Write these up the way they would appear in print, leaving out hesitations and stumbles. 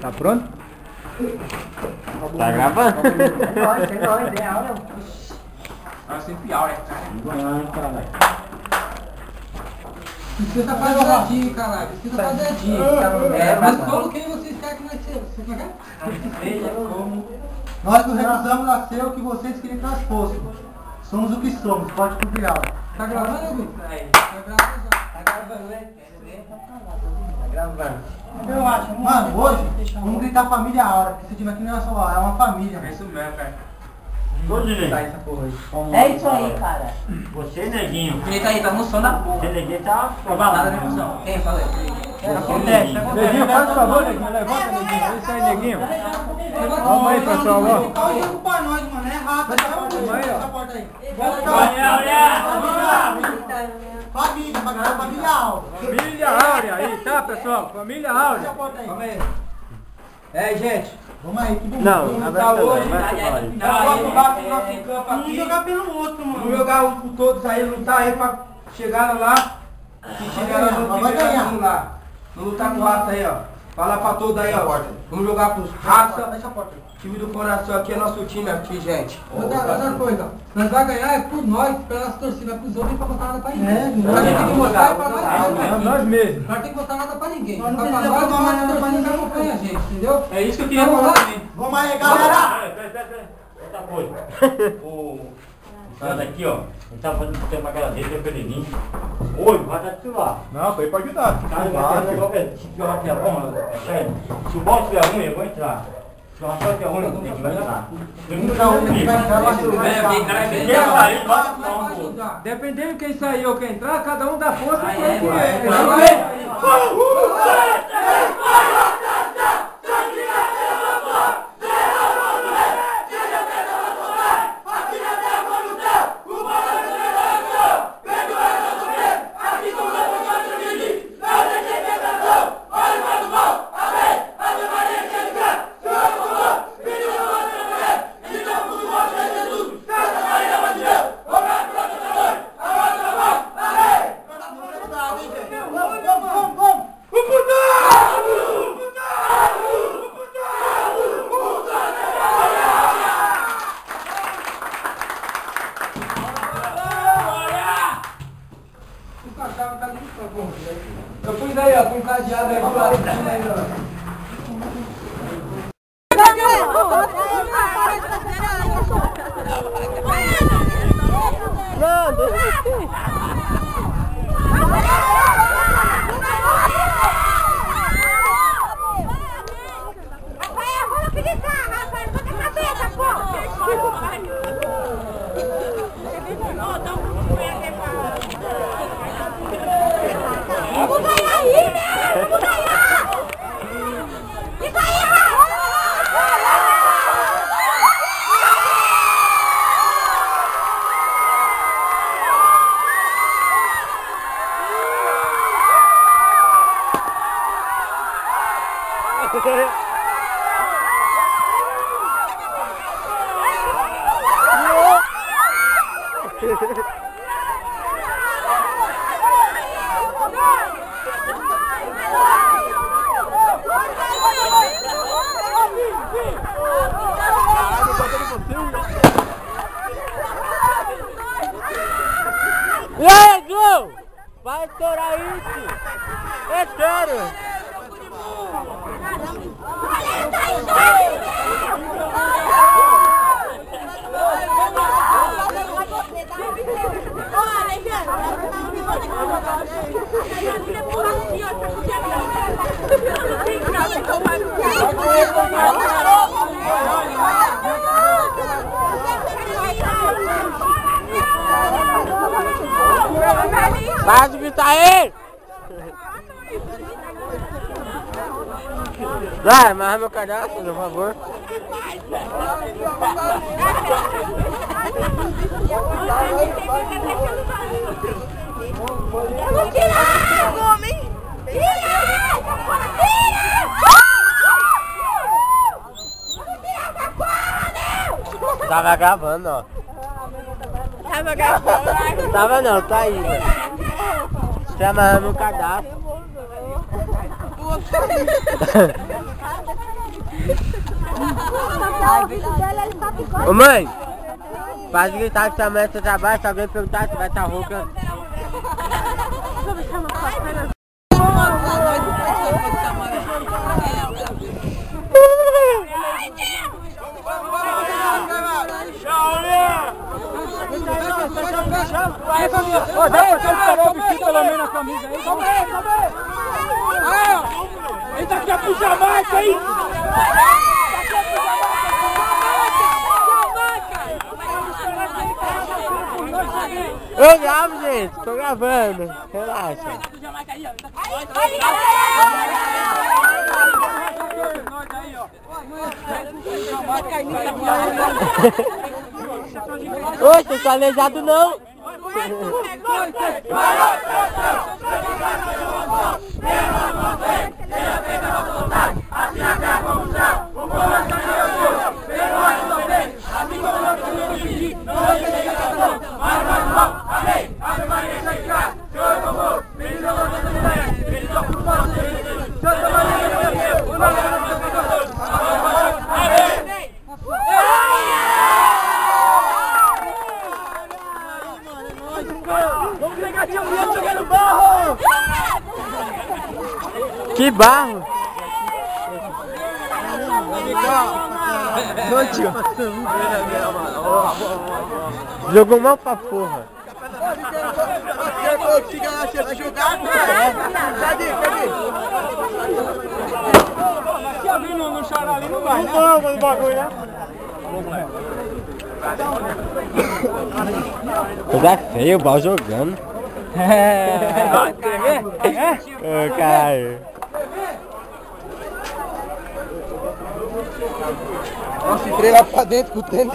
Tá pronto? Tá gravando? Tem nóis, é aula. Nós sempre aula, cara. Você tá fazendo caralho. Você tá fazendo mas como quem vocês querem que nós sejamos? Você quer? Nós do Revisamos nasceu que vocês queriam que nós fôssemos. Somos o que somos, pode cumprir aula. Tá gravando, Hugo? Tá Tá gravando já. Tá gravando, né? Quero ver, tá gravando. Eu acho, mano, hoje vamos gritar família a hora, porque esse time aqui não é só é uma família. É isso mesmo, cara. Tá essa porra aí. É isso aí, cara. Você, neguinho. Grita aí, tá no som da porra. Você, neguinho, tá Tá balada, né, moção? Quem fala aí? Acontece, Neguinho, faz o favor, Neguinho. Levanta, Neguinho. É isso aí, Neguinho. Calma aí, pessoal, ó. Olha o jogo pra nós, mano, é rápido. Essa porta aí. Família, pra gritar família alta. Família Áurea aí, tá, pessoal? Família Áurea. Calma aí. É, gente. Vamos aí, que bom. Não, Tá hoje. Vamos Vamos jogar pelo outro, mano. Vamos jogar um com todos aí, lutar aí pra chegar lá. Se chegar lá, não Vai ganhar. lá. Não lutar com raça aí, ó. Fala pra todos aí, ó. Vamos jogar com raça. Fecha a porta aí. Time do coração aqui é nosso time aqui, gente. Outra coisa, nós vai ganhar é por nós, pelas torcidas, pros outros, pra botar nada pra ninguém. É, Nós tem que mostrar pra nós. Nós mesmos. Nós tem que botar nada pra ninguém. Nós não Pra precisa nós, botar mais nada pra torcida ninguém. acompanha a gente, entendeu? É isso que eu queria Vamos falar lá. também. Vamos aí, galera. Outra coisa. O cara daqui, ó. Ele tava fazendo o tema aquela vez, eu falei, vim. Hoje, vai dar titular. Não, foi pra ajudar. Cara, se jogar aqui a bomba, é sério. Se o bom tiver ruim, eu vou entrar. Se o Rafael tiver ruim, tem que vai entrar. Tem que mudar o comigo. Dependendo de quem sair ou quem entrar, cada um dá força pra é, que vai. é. Eu pus aí, ó, com um cadeado aí do lado aí, ó. Vamos ganhar aí, né? Vamos ganhar! Isso aí, E aí, Gol? Vai estourar isso! É sério! Para de gritar aí! Vai, amarra meu cadastro, por favor. eu vou tirar! Homem! Tira! Tava gravando, ó. Tava gravando? Tava não, tá aí, velho. Você amarrando no cadastro. Ô mãe, faz gritar que amanhã você trabalha, se alguém perguntar se vai estar rouca. Ô, dá pra colocar o vestido pelo menos na camisa aí? Vamos aí, vamos aí! Aí, ó! Ele quer puxar a marca aí! Eu gravo, gente, tô gravando, relaxa. Ô, você tá aleijado não? Que barro! Jogou mal pra porra. Se alguém não chorar ali, não vai, né? Não, bagulho, né? Coisa feia, o Bal jogando. Ô, caralho. Nossa, entrei lá pra dentro com o tênis.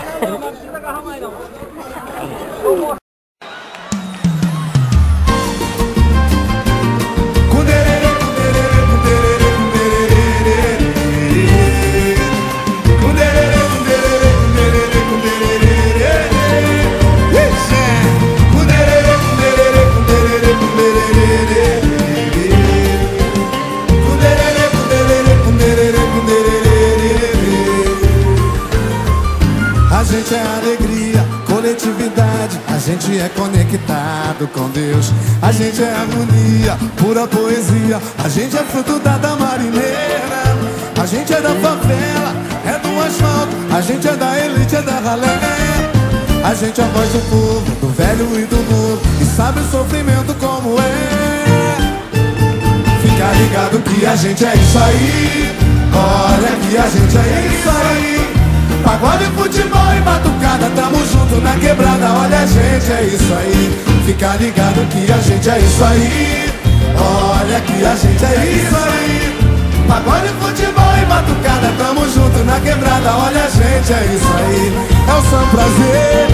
A gente é alegria, coletividade, a gente é conectado com Deus. A gente é harmonia, pura poesia, a gente é fruto da marineira. A gente é da favela, é do asfalto, a gente é da elite, é da ralé. A gente é a voz do povo, do velho e do novo, e sabe o sofrimento como é. Fica ligado que a gente é isso aí, olha que a gente é isso aí. Pagode, futebol e batucada, tamo junto na quebrada, olha a gente, é isso aí. Fica ligado que a gente é isso aí, olha que a gente é isso aí. Pagode, futebol e batucada, tamo junto na quebrada, olha a gente, é isso aí. É o São Prazer,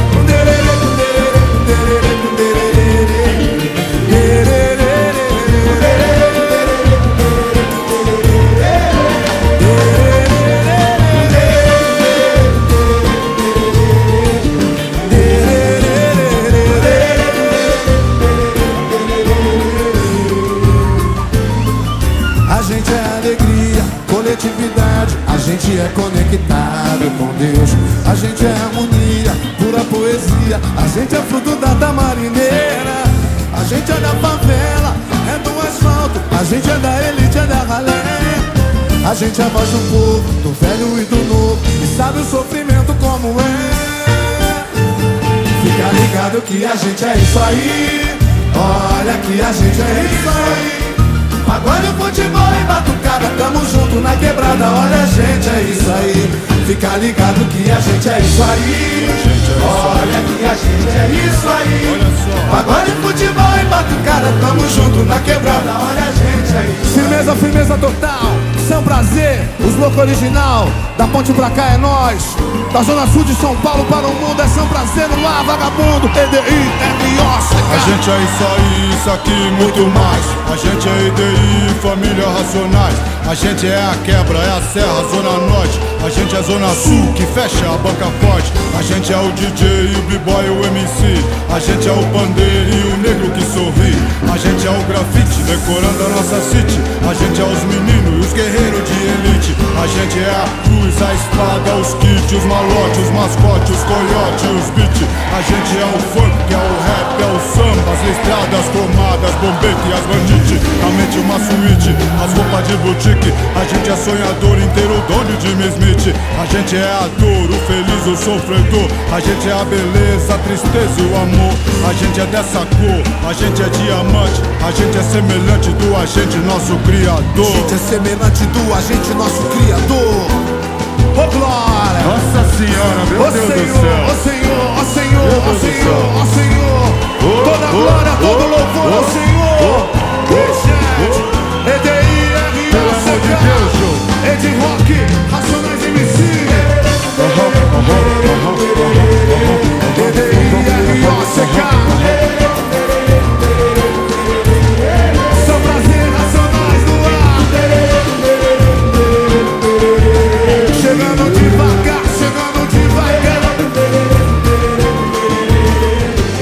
a gente é conectado com Deus. A gente é harmonia, pura poesia, a gente é fruto da marineira. A gente é da favela, é do asfalto, a gente é da elite, é da ralé. A gente é a voz do povo, do velho e do novo, e sabe o sofrimento como é. Fica ligado que a gente é isso aí, olha que a gente é isso aí. Pagode, futebol e batucada, tamo junto na quebrada, olha a gente, é isso aí. Fica ligado que a gente é isso aí, olha que a gente é isso aí. Pagode, futebol e batucada, tamo junto na quebrada, olha a gente, é isso. Firmeza, firmeza total, São Prazer, os loucos original. Da ponte pra cá é nós, da zona sul de São Paulo para o mundo, é São Prazer no ar, vagabundo, EDI-RO-CK. A gente é isso aí, isso aqui muito mais. A gente é EDI, família Racionais. A gente é a quebra, é a serra, zona norte. A gente é a zona sul, que fecha a banca forte. A gente é o DJ, o b-boy, o MC. A gente é o pandeiro e o negro que sorri. A gente é o grafite, decorando a nossa city. A gente é os meninos e os guerreiros de elite. A gente é a cruz, a espada, os kits, os malotes, os mascotes, os coiotes, os beats. A gente é o funk, é o rap, é o samba, as listradas cromadas, bombete e as bandites. A mente uma suíte, as roupas de boutique. A gente é sonhador inteiro, dono de Jimmy Smith. A gente é a dor, o feliz, o sofredor. A gente é a beleza, a tristeza e o amor. A gente é dessa cor, a gente é diamante. A gente é semelhante do agente, nosso criador. A gente é semelhante do agente, nosso criador. Ô glória! Nossa Senhora, meu Deus do céu! Ó Senhor, ó Senhor, ó Senhor, ó Senhor! Toda glória, todo louvor ao Senhor! Gente, EDI, pelo amor de Deus, Ed Rock, Racionais MC. EDI, ROCK. São prazer, Racionais no ar. Chegando devagar, chegando devagar.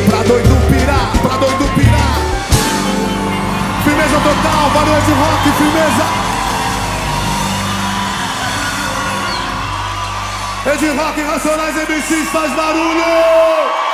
Pra doido pirar, pra doido pirar. Firmeza total, valor de rock, firmeza. Ed Rock, Racionais MCs, faz barulho!